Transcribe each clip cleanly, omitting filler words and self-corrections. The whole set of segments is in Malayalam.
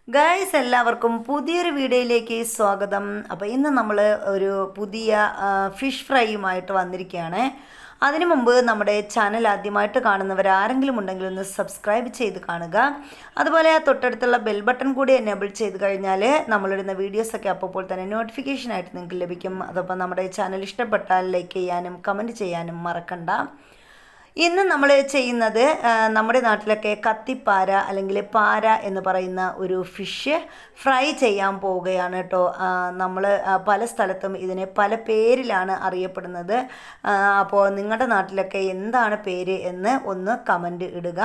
ഗൈസ് എല്ലാവർക്കും പുതിയൊരു വീഡിയോയിലേക്ക് സ്വാഗതം. അപ്പോൾ ഇന്ന് നമ്മൾ ഒരു പുതിയ ഫിഷ് ഫ്രൈയുമായിട്ട് വന്നിരിക്കുകയാണ്. അതിനു മുമ്പ് നമ്മുടെ ചാനൽ ആദ്യമായിട്ട് കാണുന്നവർ ആരെങ്കിലും ഉണ്ടെങ്കിൽ ഒന്ന് സബ്സ്ക്രൈബ് ചെയ്ത് കാണുക. അതുപോലെ തൊട്ടടുത്തുള്ള ബെൽ ബട്ടൺ കൂടി എനേബിൾ ചെയ്ത് കഴിഞ്ഞാൽ നമ്മളിടുന്ന വീഡിയോസൊക്കെ അപ്പോൾ തന്നെ നോട്ടിഫിക്കേഷനായിട്ട് നിങ്ങൾക്ക് ലഭിക്കും. അതപ്പോൾ നമ്മുടെ ചാനൽ ഇഷ്ടപ്പെട്ടാൽ ലൈക്ക് ചെയ്യാനും കമൻറ്റ് ചെയ്യാനും മറക്കണ്ട. ഇന്ന് നമ്മൾ ചെയ്യുന്നത് നമ്മുടെ നാട്ടിലൊക്കെ കത്തിപ്പാര അല്ലെങ്കിൽ പാര എന്ന് പറയുന്ന ഒരു ഫിഷ് ഫ്രൈ ചെയ്യാൻ പോവുകയാണ് കേട്ടോ. നമ്മൾ പല സ്ഥലത്തും ഇതിനെ പല പേരിലാണ് അറിയപ്പെടുന്നത്. അപ്പോൾ നിങ്ങളുടെ നാട്ടിലൊക്കെ എന്താണ് പേര് എന്ന് ഒന്ന് കമൻറ്റ് ഇടുക.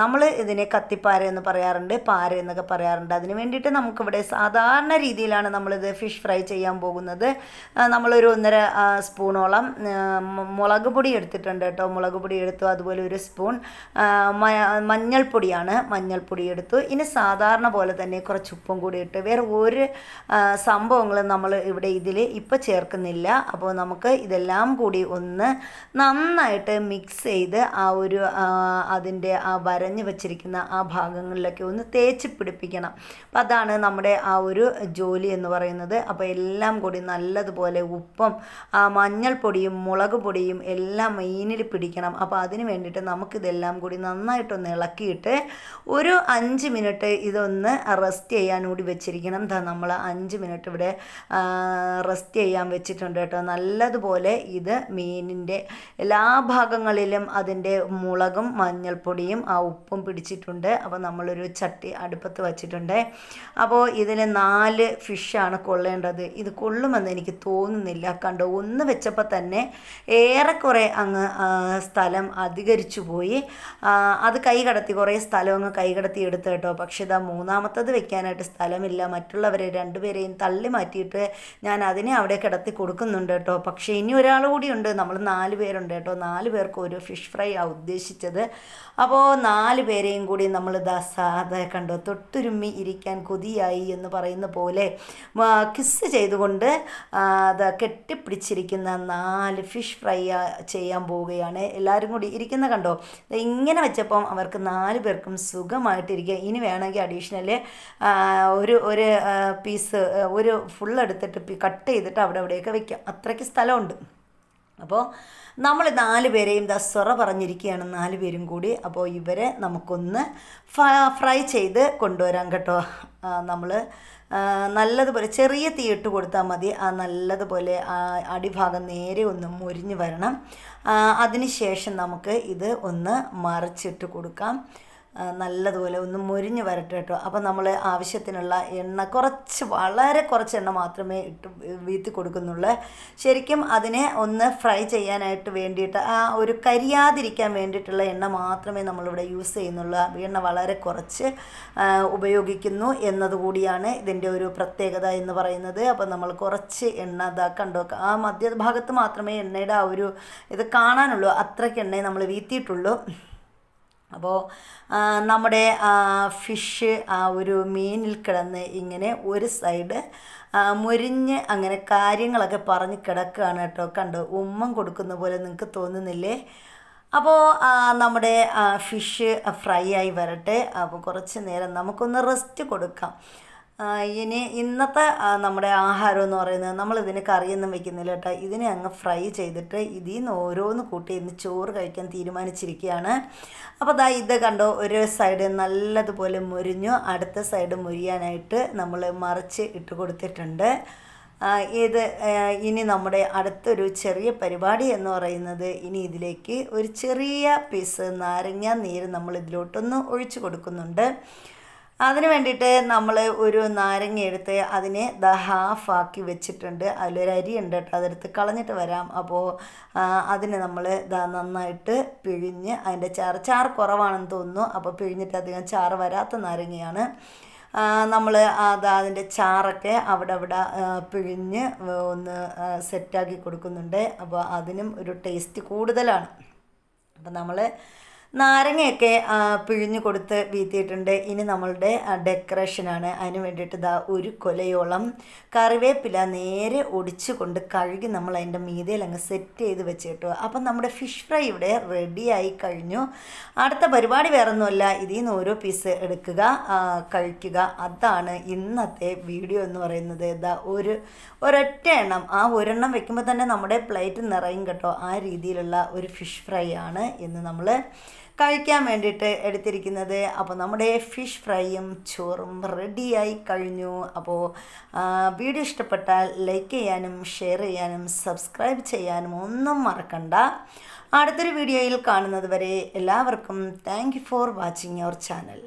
നമ്മൾ ഇതിനെ കത്തിപ്പാര എന്ന് പറയാറുണ്ട്, പാര എന്നൊക്കെ പറയാറുണ്ട്. അതിന് വേണ്ടിയിട്ട് നമുക്കിവിടെ സാധാരണ രീതിയിലാണ് നമ്മളിത് ഫിഷ് ഫ്രൈ ചെയ്യാൻ പോകുന്നത്. നമ്മളൊരു 1.5 സ്പൂണോളം മുളക് പൊടി എടുത്തിട്ടുണ്ട് കേട്ടോ. മുളക് പൊടി എടുത്തു. അതുപോലെ 1 സ്പൂൺ മഞ്ഞൾപ്പൊടിയാണ്, മഞ്ഞൾപ്പൊടി എടുത്തു. ഇനി സാധാരണ പോലെ തന്നെ കുറച്ച് ഉപ്പും കൂടി ഇട്ട് വേറെ ഒരു സംഭവങ്ങളും നമ്മൾ ഇവിടെ ഇതിൽ ഇപ്പോൾ ചേർക്കുന്നില്ല. അപ്പോൾ നമുക്ക് ഇതെല്ലാം കൂടി ഒന്ന് നന്നായിട്ട് മിക്സ് ചെയ്ത് അതിൻ്റെ വരഞ്ഞ് വച്ചിരിക്കുന്ന ആ ഭാഗങ്ങളിലൊക്കെ ഒന്ന് തേച്ച് പിടിപ്പിക്കണം. അപ്പം അതാണ് നമ്മുടെ ആ ഒരു ജോലി എന്ന് പറയുന്നത്. അപ്പോൾ എല്ലാം കൂടി നല്ലതുപോലെ ഉപ്പും മഞ്ഞൾപ്പൊടിയും മുളക് പൊടിയും എല്ലാം മീനിൽ പിടിക്കണം. അപ്പോൾ അതിന് വേണ്ടിയിട്ട് നമുക്കിതെല്ലാം കൂടി നന്നായിട്ടൊന്ന് ഇളക്കിയിട്ട് ഒരു 5 മിനിറ്റ് ഇതൊന്ന് റെസ്റ്റ് ചെയ്യാൻ കൂടി വെച്ചിരിക്കണം. നമ്മൾ 5 മിനിറ്റ് ഇവിടെ റെസ്റ്റ് ചെയ്യാൻ വെച്ചിട്ടുണ്ട് കേട്ടോ. നല്ലതുപോലെ ഇത് മീനിൻ്റെ എല്ലാ ഭാഗങ്ങളിലും അതിൻ്റെ മുളകും മഞ്ഞൾപ്പൊടിയും ആ ഉപ്പും പിടിച്ചിട്ടുണ്ട്. അപ്പോൾ നമ്മളൊരു ചട്ടി അടുപ്പത്ത് വച്ചിട്ടുണ്ട്. അപ്പോൾ ഇതിൽ 4 ഫിഷാണ് കൊള്ളേണ്ടത്. ഇത് കൊള്ളുമെന്ന് എനിക്ക് തോന്നുന്നില്ല. കണ്ടോ, ഒന്ന് വെച്ചപ്പോൾ തന്നെ ഏറെക്കുറെ അങ്ങ് സ്ഥലം അധികരിച്ചു പോയി. അത് കൈകടത്തി, കുറേ സ്ഥലം അങ്ങ് കൈകടത്തി എടുത്ത് കേട്ടോ. പക്ഷേ ഇതാ മൂന്നാമത്തത് വെക്കാനായിട്ട് സ്ഥലമില്ല. മറ്റുള്ളവരെ 2 പേരെയും തള്ളി മാറ്റിയിട്ട് ഞാൻ അതിനെ അവിടെ കിടത്തി കൊടുക്കുന്നുണ്ട് കേട്ടോ. പക്ഷേ ഇനി ഒരാൾ കൂടിയുണ്ട്. നമ്മൾ 4 പേരുണ്ട് കേട്ടോ. 4 പേർക്ക് ഒരു ഫിഷ് ഫ്രൈ ആണ് ഉദ്ദേശിച്ചത്. അപ്പോൾ 4 പേരെയും കൂടി നമ്മൾ സാധാ കണ്ടോ, തൊട്ടുരുമ്മി ഇരിക്കാൻ കൊതിയായി എന്ന് പറയുന്ന പോലെ കിസ് ചെയ്തുകൊണ്ട് കെട്ടിപ്പിടിച്ചിരിക്കുന്ന 4 ഫിഷ് ഫ്രൈ ചെയ്യാൻ പോവുകയാണ്. എല്ലാവരും കൂടി ഇരിക്കുന്ന കണ്ടോ. ഇങ്ങനെ വെച്ചപ്പം അവർക്ക് 4 പേർക്കും സുഖമായിട്ടിരിക്കുക. ഇനി വേണമെങ്കിൽ അഡീഷണൽ ഒരു പീസ് ഒരു ഫുൾ എടുത്തിട്ട് കട്ട് ചെയ്തിട്ട് അവിടെയൊക്കെ വെക്കാം. അത്രയ്ക്ക് സ്ഥലമുണ്ട്. അപ്പോൾ നമ്മൾ 4 പേരെയും സൊറ പറഞ്ഞിരിക്കുകയാണ്, 4 പേരും കൂടി. അപ്പോൾ ഇവരെ നമുക്കൊന്ന് ഫ്രൈ ചെയ്ത് കൊണ്ടുവരാം കേട്ടോ. നമ്മൾ നല്ലതുപോലെ ചെറിയ തീ ഇട്ട് കൊടുത്താൽ മതി. നല്ലതുപോലെ അടിഭാഗം നേരെ ഒന്ന് മുരിഞ്ഞ് വരണം. അതിന് ശേഷം നമുക്ക് ഇത് ഒന്ന് മറിച്ചിട്ട് കൊടുക്കാം. നല്ലതുപോലെ ഒന്ന് മുരിഞ്ഞ് വരട്ടെ കേട്ടോ. അപ്പോൾ നമ്മൾ ആവശ്യത്തിനുള്ള എണ്ണ വളരെ കുറച്ച് എണ്ണ മാത്രമേ വീത്തി കൊടുക്കുന്നുള്ളൂ. ശരിക്കും അതിനെ ഒന്ന് ഫ്രൈ ചെയ്യാനായിട്ട് വേണ്ടിയിട്ട് ഒരു കരിയാതിരിക്കാൻ വേണ്ടിയിട്ടുള്ള എണ്ണ മാത്രമേ നമ്മളിവിടെ യൂസ് ചെയ്യുന്നുള്ളൂ. എണ്ണ വളരെ കുറച്ച് ഉപയോഗിക്കുന്നു എന്നതുകൂടിയാണ് ഇതിൻ്റെ ഒരു പ്രത്യേകത എന്ന് പറയുന്നത്. അപ്പോൾ നമ്മൾ കുറച്ച് എണ്ണ കണ്ടോ, ആ മധ്യഭാഗത്ത് മാത്രമേ എണ്ണയുടെ ഇത് കാണാനുള്ളൂ. അത്രയ്ക്ക് എണ്ണയെ നമ്മൾ വീത്തിയിട്ടുള്ളൂ. അപ്പോൾ നമ്മുടെ ഫിഷ് ഒരു മീനിൽ കിടന്ന് ഇങ്ങനെ ഒരു സൈഡ് മുരിഞ്ഞ് അങ്ങനെ കാര്യങ്ങളൊക്കെ പറഞ്ഞ് കിടക്കുകയാണ് കേട്ടോ. കണ്ടോ, ഉമ്മം കൊടുക്കുന്ന പോലെ നിങ്ങൾക്ക് തോന്നുന്നില്ലേ? അപ്പോൾ നമ്മുടെ ഫിഷ് ഫ്രൈ ആയി വരട്ടെ. അപ്പോൾ കുറച്ച് നേരം നമുക്കൊന്ന് റെസ്റ്റ് കൊടുക്കാം. ഇനി ഇന്നത്തെ നമ്മുടെ ആഹാരം എന്ന് പറയുന്നത് നമ്മളിതിന് കറിയൊന്നും വെക്കുന്നില്ല കേട്ടോ. ഇതിനെ അങ്ങ് ഫ്രൈ ചെയ്തിട്ട് ഇതിൽ നിന്ന് ഓരോന്ന് കൂട്ടി ഇന്ന് ചോറ് കഴിക്കാൻ തീരുമാനിച്ചിരിക്കുകയാണ്. അപ്പോൾ ഇത് കണ്ടോ, ഒരു സൈഡ് നല്ലതുപോലെ മുരിഞ്ഞു, അടുത്ത സൈഡ് മുരിയാനായിട്ട് നമ്മൾ മറിച്ച് ഇട്ട് കൊടുത്തിട്ടുണ്ട്. ഇനി നമ്മുടെ അടുത്തൊരു ചെറിയ പരിപാടി എന്ന് പറയുന്നത്, ഇനി ഇതിലേക്ക് ഒരു ചെറിയ പീസ് നാരങ്ങ നീര് നമ്മൾ ഇതിലോട്ടൊന്ന് ഒഴിച്ചു കൊടുക്കുന്നുണ്ട്. അതിന് വേണ്ടിയിട്ട് നമ്മൾ ഒരു നാരങ്ങ എടുത്ത് അതിനെ ഹാഫാക്കി വെച്ചിട്ടുണ്ട്. അതിലൊരു അരി ഉണ്ട് കേട്ടോ, അതെടുത്ത് കളഞ്ഞിട്ട് വരാം. അപ്പോൾ അതിന് നമ്മൾ നന്നായിട്ട് പിഴിഞ്ഞ് അതിൻ്റെ ചാറ് കുറവാണെന്ന് തോന്നുന്നു. അപ്പോൾ പിഴിഞ്ഞിട്ട് അധികം ചാറ് വരാത്ത നാരങ്ങയാണ്. നമ്മൾ അതിൻ്റെ ചാറൊക്കെ അവിടെ പിഴിഞ്ഞ് ഒന്ന് സെറ്റാക്കി കൊടുക്കുന്നുണ്ട്. അപ്പോൾ അതിനും ഒരു ടേസ്റ്റ് കൂടുതലാണ്. അപ്പോൾ നമ്മൾ നാരങ്ങയൊക്കെ പിഴിഞ്ഞു കൊടുത്ത് വീത്തിയിട്ടുണ്ട്. ഇനി നമ്മളുടെ ഡെക്കറേഷനാണ്. അതിന് വേണ്ടിയിട്ട് ഇതാ ഒരു കൊലയോളം കറിവേപ്പില നേരെ ഒടിച്ച് കൊണ്ട് കഴുകി നമ്മൾ അതിൻ്റെ മീതയിൽ അങ്ങ് സെറ്റ് ചെയ്ത് വെച്ച് കേട്ടോ. അപ്പം നമ്മുടെ ഫിഷ് ഫ്രൈ ഇവിടെ റെഡിയായി കഴിഞ്ഞു. അടുത്ത പരിപാടി വേറൊന്നുമല്ല, ഇതിൽ നിന്ന് ഓരോ പീസ് എടുക്കുക, കഴിക്കുക. അതാണ് ഇന്നത്തെ വീഡിയോ എന്ന് പറയുന്നത്. ഇതാ ഒരൊറ്റ എണ്ണം, ആ ഒരെണ്ണം വെക്കുമ്പോൾ തന്നെ നമ്മുടെ പ്ലേറ്റ് നിറയും കേട്ടോ. ആ രീതിയിലുള്ള ഒരു ഫിഷ് ഫ്രൈ ആണ് ഇന്ന് നമ്മൾ കഴിക്കാൻ വേണ്ടിയിട്ട് എടുത്തിരിക്കുന്നത്. അപ്പോൾ നമ്മുടെ ഫിഷ് ഫ്രൈയും ചോറും റെഡിയായി കഴിഞ്ഞു. അപ്പോൾ വീഡിയോ ഇഷ്ടപ്പെട്ടാൽ ലൈക്ക് ചെയ്യാനും ഷെയർ ചെയ്യാനും സബ്സ്ക്രൈബ് ചെയ്യാനും ഒന്നും മറക്കണ്ട. അടുത്തൊരു വീഡിയോയിൽ കാണുന്നത് വരെ എല്ലാവർക്കും thank you for watching your channel.